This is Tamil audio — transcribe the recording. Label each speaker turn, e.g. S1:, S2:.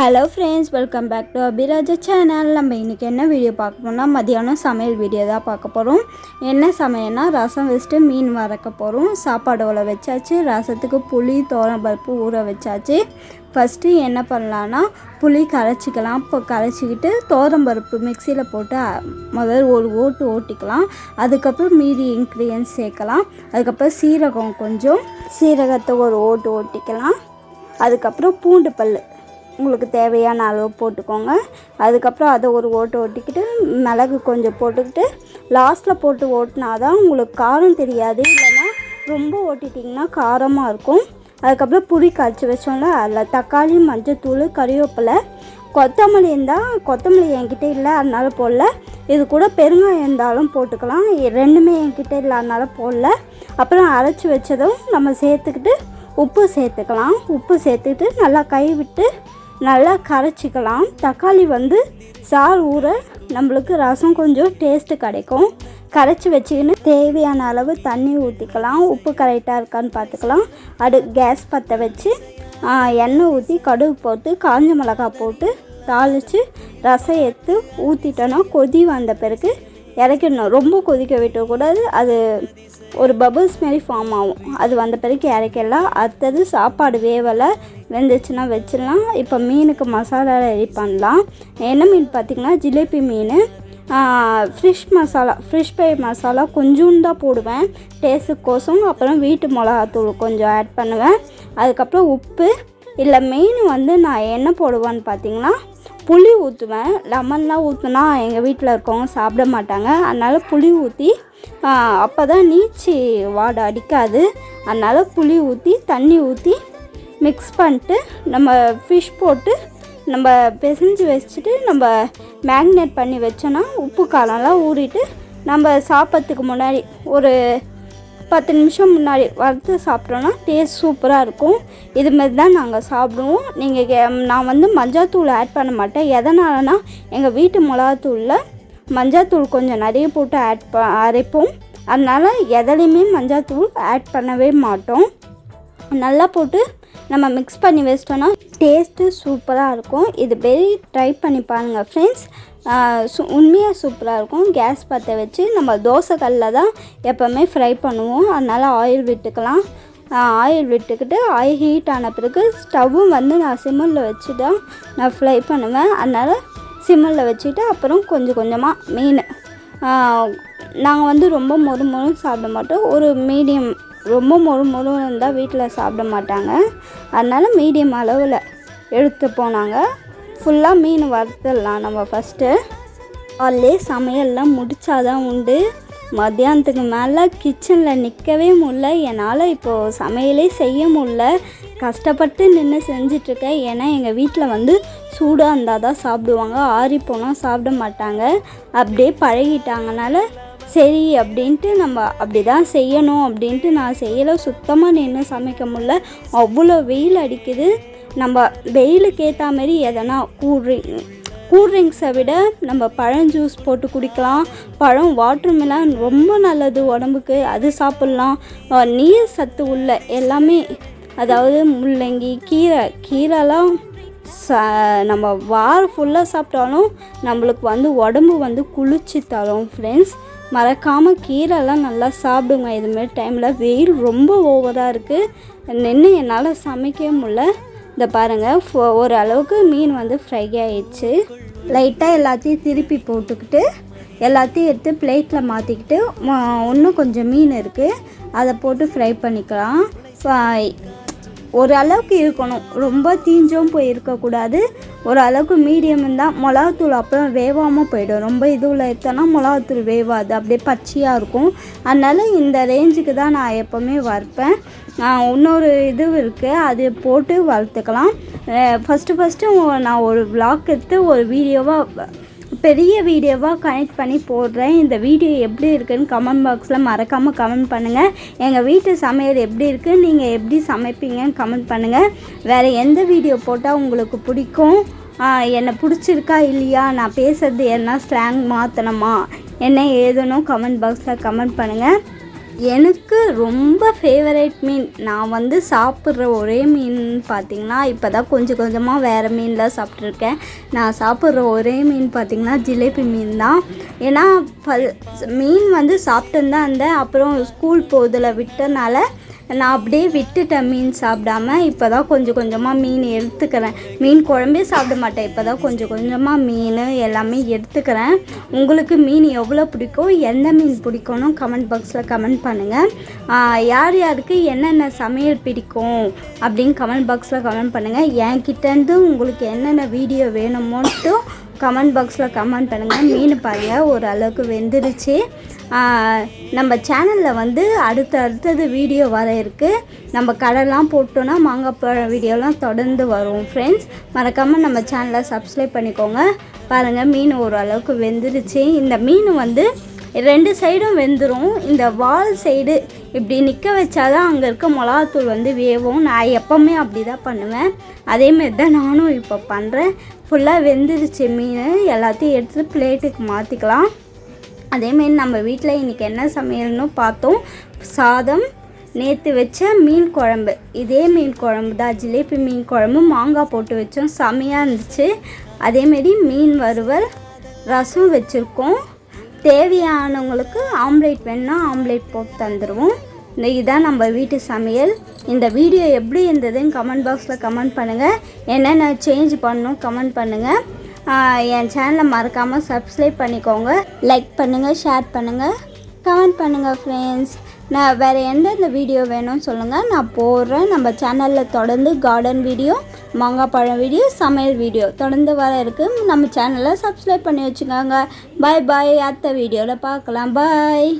S1: Hello friends, welcome back to Abiraja channel. நம்ம இன்றைக்கி என்ன வீடியோ பார்க்க போனால் மதியானம் சமையல் வீடியோ தான் பார்க்க போகிறோம். என்ன சமையல்னா ரசம் வச்சுட்டு மீன் வறுக்க போகிறோம். சாப்பாடு உள்ள வச்சாச்சு. ரசத்துக்கு புளி பருப்பு ஊற வச்சாச்சு. ஃபஸ்ட்டு என்ன பண்ணலான்னா புளி கரைச்சிக்கலாம். இப்போ கரைச்சிக்கிட்டு பருப்பு மிக்சியில் போட்டு முதல்ல ஒரு ஓட்டிக்கலாம். அதுக்கப்புறம் மீதி இன்க்ரீடியன்ஸ் சேர்க்கலாம். அதுக்கப்புறம் சீரகத்தை ஒரு ஓட்டிக்கலாம். அதுக்கப்புறம் பூண்டு பல் உங்களுக்கு தேவையான அளவு போட்டுக்கோங்க. அதுக்கப்புறம் அதை ஒரு ஓட்டிக்கிட்டு மிளகு கொஞ்சம் போட்டுக்கிட்டு லாஸ்ட்டில் போட்டு ஓட்டினா தான் உங்களுக்கு காரம் தெரியாது. இல்லைன்னா ரொம்ப ஓட்டிட்டிங்கன்னா காரமாக இருக்கும். அதுக்கப்புறம் புளி கரைச்சி வச்சோம்ல, அதில் தக்காளி, மஞ்சத்தூள், கறிவேப்பிலை, கொத்தமல்லி இருந்தால் கொத்தமல்லி என்கிட்ட இல்லை அதனால் போடல. இது கூட பெருங்காயம் இருந்தாலும் போட்டுக்கலாம். ரெண்டுமே என்கிட்ட இல்லை அதனால் போடல. அப்புறம் அரைச்சி வச்சதும் நம்ம சேர்த்துக்கிட்டு உப்பு சேர்த்துக்கிட்டு நல்லா கைவிட்டு நல்லா கரைச்சிக்கலாம். தக்காளி சாறு ஊற நம்மளுக்கு ரசம் கொஞ்சம் டேஸ்ட்டு கிடைக்கும். கரைச்சி வச்சுக்கின்னு தேவையான அளவு தண்ணி ஊற்றிக்கலாம். உப்பு கரெக்டாக இருக்கான்னு பார்த்துக்கலாம். கேஸ் பற்ற வச்சு எண்ணெய் ஊற்றி கடுகு போட்டு காஞ்ச மிளகாய் போட்டு தாளித்து ரசம் எடுத்து ஊற்றிட்டோன்னா கொதி வந்த பிறகு இறக்கிடணும். ரொம்ப கொதிக்க விட்டக்கூடாது. அது ஒரு பபுள்ஸ் மாரி ஃபார்ம் ஆகும். அது வந்த பிறகு இறக்கிடலாம். அடுத்தது சாப்பாடு வெந்துச்சுன்னா வச்சிடலாம். இப்போ மீனுக்கு மசாலா ரெடி பண்ணலாம். என்ன மீன் பார்த்திங்கன்னா ஜிலேபி மீன். ஃபிஷ் ஃப்ரை மசாலா கொஞ்சம் தான் போடுவேன் டேஸ்ட்டுக்கோசம். அப்புறம் வீட்டு மிளகாத்தூள் கொஞ்சம் ஆட் பண்ணுவேன். அதுக்கப்புறம் உப்பு. இல்லை மீன் நான் என்ன போடுவேன்னு பார்த்திங்கன்னா புளி ஊற்றுவேன். லெமன்லாம் ஊற்றுனா எங்கள் வீட்டில் இருக்கவங்க சாப்பிட மாட்டாங்க. அதனால் புளி ஊற்றி அப்போ தான் நீச்சி வாடை அடிக்காது. அதனால் புளி ஊற்றி தண்ணி ஊற்றி மிக்ஸ் பண்ணிட்டு நம்ம ஃபிஷ் போட்டு நம்ம பிசைஞ்சு வச்சுட்டு நம்ம மேக்னேட் பண்ணி வச்சோன்னா உப்பு காரம்லாம் ஊறிட்டு நம்ம சாப்பிட்றதுக்கு முன்னாடி ஒரு 10 நிமிஷம் முன்னாடி வறுத்து சாப்பிட்டோன்னா டேஸ்ட் சூப்பராக இருக்கும். இதுமாரி தான் நாங்கள் சாப்பிடுவோம். நான் மஞ்சாத்தூள் ஆட் பண்ண மாட்டேன். எதனாலனா எங்கள் வீட்டு மிளகாத்தூளில் மஞ்சாத்தூள் கொஞ்சம் நிறைய போட்டு அரைப்போம். அதனால் எதுலேயுமே மஞ்சாத்தூள் ஆட் பண்ணவே மாட்டோம். நல்லா போட்டு நம்ம மிக்ஸ் பண்ணி வச்சிட்டோன்னா டேஸ்ட்டு சூப்பராக இருக்கும். இது ட்ரை பண்ணி பாருங்கள் ஃப்ரெண்ட்ஸ். உண்மையாக சூப்பராக இருக்கும். கேஸ் பற்ற வச்சு நம்ம தோசைக்கல்லில் தான் எப்போவுமே ஃப்ரை பண்ணுவோம். அதனால் ஆயில் விட்டுக்கலாம். ஆயில் விட்டுக்கிட்டு ஆயில் ஹீட் ஆன பிறகு ஸ்டவ்வும் நான் சிம்மில் வச்சு தான் நான் ஃப்ரை பண்ணுவேன். அதனால் சிம்மில் வச்சுட்டு அப்புறம் கொஞ்சம் கொஞ்சமாக மீன் நாங்கள் ரொம்ப மொறு சாப்பிட மாட்டோம். ஒரு மீடியம், ரொம்ப மொறு இருந்தால் வீட்டில் சாப்பிட மாட்டாங்க. அதனால் மீடியம் அளவில் எடுத்து போனாங்க. ஃபுல்லாக மீன் வறுத்துடலாம். நம்ம ஃபஸ்ட்டு சமையல்லாம் முடித்தாதான் உண்டு. மத்தியானத்துக்கு மேலே கிச்சனில் நிற்கவே முடியல. என்னால் இப்போது சமையலே செய்ய முடியல. கஷ்டப்பட்டு நின்று செஞ்சிட்ருக்கேன். ஏன்னா எங்கள் வீட்டில் சூடாக இருந்தால் தான் சாப்பிடுவாங்க. ஆறி போனால் சாப்பிட மாட்டாங்க. அப்படியே பழகிட்டாங்கனால சரி அப்படின்ட்டு நம்ம அப்படி தான் செய்யணும் அப்படின்ட்டு நான் செய்யலை. சுத்தமாக நின்று சமைக்க முடியல. அவ்வளோ வெயில் அடிக்குது. நம்ம வெயிலுக்கு ஏற்ற மாரி எதனா கூல்ட்ரிங்க்ஸை விட நம்ம பழம் ஜூஸ் போட்டு குடிக்கலாம். வாட்டர் மெலன் ரொம்ப நல்லது உடம்புக்கு, அது சாப்பிட்லாம். நீர் சத்து உள்ள எல்லாமே, அதாவது முள்ளங்கி, கீரைலாம் நம்ம வாரம் ஃபுல்லாக சாப்பிட்டாலும் நம்மளுக்கு உடம்பு குளிர்ச்சி தரும் ஃப்ரெண்ட்ஸ். மறக்காமல் கீரைலாம் நல்லா சாப்பிடுங்க. இதுமாரி டைமில் வெயில் ரொம்ப ஓவராக இருக்குது. நின்று என்னால் சமைக்கவே முடியல. இந்த பாருங்கள், ஓரளவுக்கு மீன் ஃப்ரை ஆகிடுச்சு. லைட்டாக எல்லாத்தையும் திருப்பி போட்டுக்கிட்டு எல்லாத்தையும் எடுத்து பிளேட்டில் மாற்றிக்கிட்டு இன்னும் கொஞ்சம் மீன் இருக்குது, அதை போட்டு ஃப்ரை பண்ணிக்கலாம். ஓரளவுக்கு இருக்கணும். ரொம்ப தீஞ்சும் போய் இருக்கக்கூடாது. ஓரளவுக்கு மீடியம் இருந்தால் மிளகாத்தூள் அப்புறம் வேகாமல் போயிடும். ரொம்ப இதுவில் எடுத்தோன்னா மிளகாத்தூள் வேவாது, அப்படியே பச்சையாக இருக்கும். அதனால் இந்த ரேஞ்சுக்கு தான் நான் எப்போவுமே வறுப்பேன். இன்னொரு இது இருக்குது, அது போட்டு வறுத்துக்கலாம். ஃபஸ்ட்டு நான் ஒரு விளாக் எடுத்து ஒரு பெரிய வீடியோவாக கனெக்ட் பண்ணி போடுறேன். இந்த வீடியோ எப்படி இருக்குதுன்னு கமெண்ட் பாக்ஸில் மறக்காமல் கமெண்ட் பண்ணுங்கள். எங்கள் வீட்டு சமையல் எப்படி இருக்குது, நீங்கள் எப்படி சமைப்பீங்கன்னு கமெண்ட் பண்ணுங்கள். வேறு எந்த வீடியோ போட்டால் உங்களுக்கு பிடிக்கும், என்னை பிடிச்சிருக்கா இல்லையா, நான் பேசுகிறது என்ன ஸ்லாங் மாற்றணுமா என்ன ஏதுன்னு கமெண்ட் பாக்ஸில் கமெண்ட் பண்ணுங்கள். எனக்கு ரொம்ப ஃபேவரட் மீன், நான் வந்து சாப்பிட்ற ஒரே மீன் பார்த்திங்கன்னா, இப்போ தான் கொஞ்சம் கொஞ்சமாக வேறு மீன்லாம் சாப்பிட்ருக்கேன். நான் சாப்பிட்ற ஒரே மீன் பார்த்திங்கன்னா ஜிலேபி மீன் தான். ஏன்னா மீன் வந்து சாப்பிட்டுன்னு தான் இருந்தேன். அப்புறம் ஸ்கூல் போதில் விட்டனால நான் அப்படியே விட்டுட்டேன் மீன் சாப்பிடாம. இப்போ தான் கொஞ்சம் கொஞ்சமாக மீன் எடுத்துக்கிறேன். மீன் குழம்பே சாப்பிட மாட்டேன், இப்போ தான் கொஞ்சம் கொஞ்சமாக மீன் எல்லாமே எடுத்துக்கிறேன். உங்களுக்கு மீன் எவ்வளோ பிடிக்கும், எந்த மீன் பிடிக்கும்னு கமெண்ட் பாக்ஸில் கமெண்ட் பண்ணுங்கள். யார் யாருக்கு என்னென்ன சமையல் பிடிக்கும் அப்படின்னு கமெண்ட் பாக்ஸில் கமெண்ட் பண்ணுங்கள். என்கிட்டேருந்து உங்களுக்கு என்னென்ன வீடியோ வேணுமோன்ட்டு கமெண்ட் பாக்ஸில் கமெண்ட் பண்ணுங்கள். மீன் பாருங்கள் ஓரளவுக்கு வெந்துருச்சு. நம்ம சேனலில் வந்து அடுத்தது வீடியோ வர இருக்குது. நம்ம கடைலாம் போட்டோன்னா மாங்காய் பழம் வீடியோலாம் தொடர்ந்து வரும். ஃப்ரெண்ட்ஸ், மறக்காமல் நம்ம சேனலை சப்ஸ்கிரைப் பண்ணிக்கோங்க. பாருங்கள் மீன் ஓரளவுக்கு வெந்துருச்சு. இந்த மீன் வந்து 2 சைடும் வெந்துடும். இந்த வால் சைடு இப்படி நிற்க வச்சாதான் அங்கே இருக்க மிளகாத்தூள் வந்து வேவும். நான் எப்போவுமே அப்படி தான் பண்ணுவேன். அதேமாரி தான் நானும் இப்போ பண்ணுறேன். ஃபுல்லாக வெந்துருச்சு மீன். எல்லாத்தையும் எடுத்து பிளேட்டுக்கு மாற்றிக்கலாம். அதேமாரி நம்ம வீட்டில் இன்றைக்கி என்ன சமையல்னு பார்த்தோம். சாதம், நேற்று வச்ச மீன் குழம்பு, இதே மீன் குழம்பு தான், ஜிலேபி மீன் குழம்பு மாங்காய் போட்டு வச்சோம், செமையாக இருந்துச்சு. அதேமாரி மீன் வறுவல், ரசம் வச்சுருக்கோம். தேவையானவங்களுக்கு ஆம்லேட் வேணுன்னா ஆம்லேட் போட்டு தந்துடுவோம். இதுதான் நம்ம வீட்டு சமையல். இந்த வீடியோ எப்படி இருந்ததுன்னு கமெண்ட் பாக்ஸில் கமெண்ட் பண்ணுங்கள். என்னென்ன சேஞ்ச் பண்ணணும் கமெண்ட் பண்ணுங்கள். என் சேனலை மறக்காமல் சப்ஸ்கிரைப் பண்ணிக்கோங்க. லைக் பண்ணுங்கள், ஷேர் பண்ணுங்கள், கமெண்ட் பண்ணுங்கள். ஃப்ரெண்ட்ஸ், நான் வேறு எந்தெந்த வீடியோ வேணும்னு சொல்லுங்கள், நான் போடுறேன். நம்ம சேனலில் தொடர்ந்து கார்டன் வீடியோ, மாங்காய் பழம் வீடியோ, சமையல் வீடியோ தொடர்ந்து வர இருக்குது. நம்ம சேனலை சப்ஸ்கிரைப் பண்ணி வச்சுக்கோங்க. பாய் பாய். அடுத்த வீடியோவில் பார்க்கலாம். பாய்.